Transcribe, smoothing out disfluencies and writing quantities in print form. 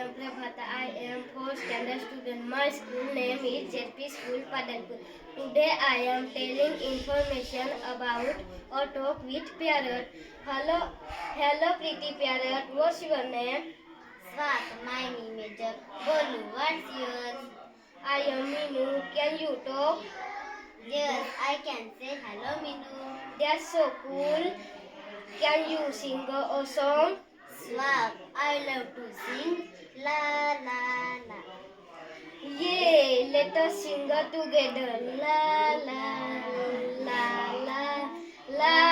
am Prabhata. I am 4th standard student. My school name is JP School Padanpur. Today I am telling information about a talk with parrot. Hello pretty parrot. What's your name? Swat, my name is Bolu. What's yours? I am Minu. Can you talk? Yes, I can say hello, Minu. That's so cool. Can you sing a song? Swat, I love to sing. La la la. Yay! Let us sing together. La la la la la